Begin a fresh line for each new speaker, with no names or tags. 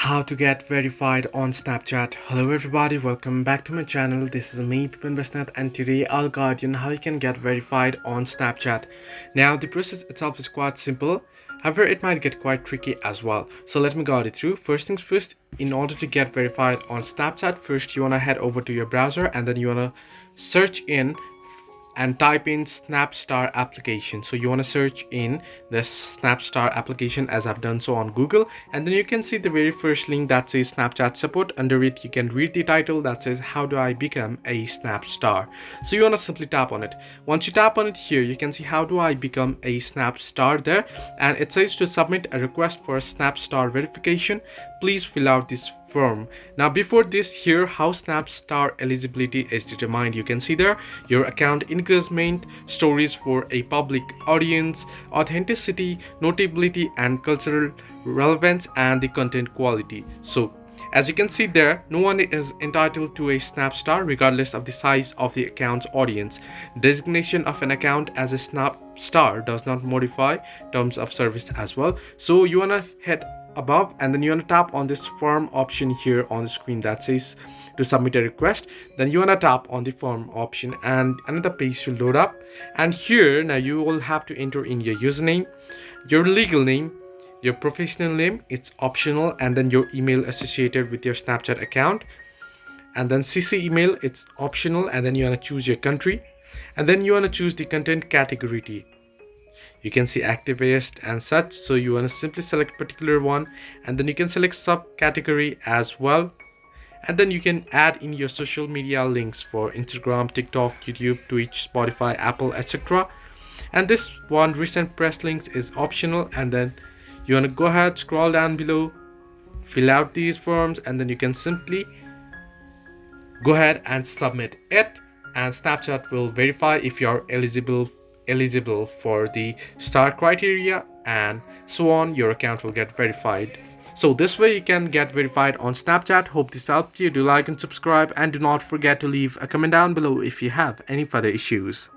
How to get verified on Snapchat. Hello everybody, welcome back to my channel. This is me, Pipin Basnath, and today I'll guide you on how you can get verified on Snapchat. Now the process itself is quite simple, however it might get quite tricky as well. So let me guide you through. First things first, in order to get verified on Snapchat, first you want to head over to your browser and then you want to search in and type in Snapstar application. So you want to search in the Snapstar application as I've done so on Google, and then you can see the very first link that says Snapchat support. Under it you can read the title that says how do I become a Snapstar. So you want to simply tap on it. Once you tap on it, here you can see how do I become a Snapstar there, and it says to submit a request for a Snapstar verification. Please fill out this form. Now before this, here how Snapstar eligibility is determined. You can see there your account engagement, stories for a public audience, authenticity, notability and cultural relevance, and the content quality. So as you can see there, no one is entitled to a Snapstar regardless of the size of the account's audience. Designation of an account as a Snapstar does not modify terms of service as well. So you want to head above and then you want to tap on this form option here on the screen that says to submit a request. Then you want to tap on the form option and another page will load up, and here now you will have to enter in your username, your legal name, your professional name, it's optional, and then your email associated with your Snapchat account, and then CC email, it's optional, and then you want to choose your country, and then you want to choose the content category. You can see activist and such, so you want to simply select particular one, and then you can select subcategory as well, and then you can add in your social media links for Instagram, TikTok, YouTube, Twitch, Spotify, Apple, etc. And this one, recent press links, is optional, and then you want to go ahead, scroll down below, fill out these forms, and then you can simply go ahead and submit it, and Snapchat will verify if you are eligible for the star criteria, and so on. Your account will get verified. So this way you can get verified on Snapchat. Hope this helped you. Do like and subscribe, and do not forget to leave a comment down below if you have any further issues.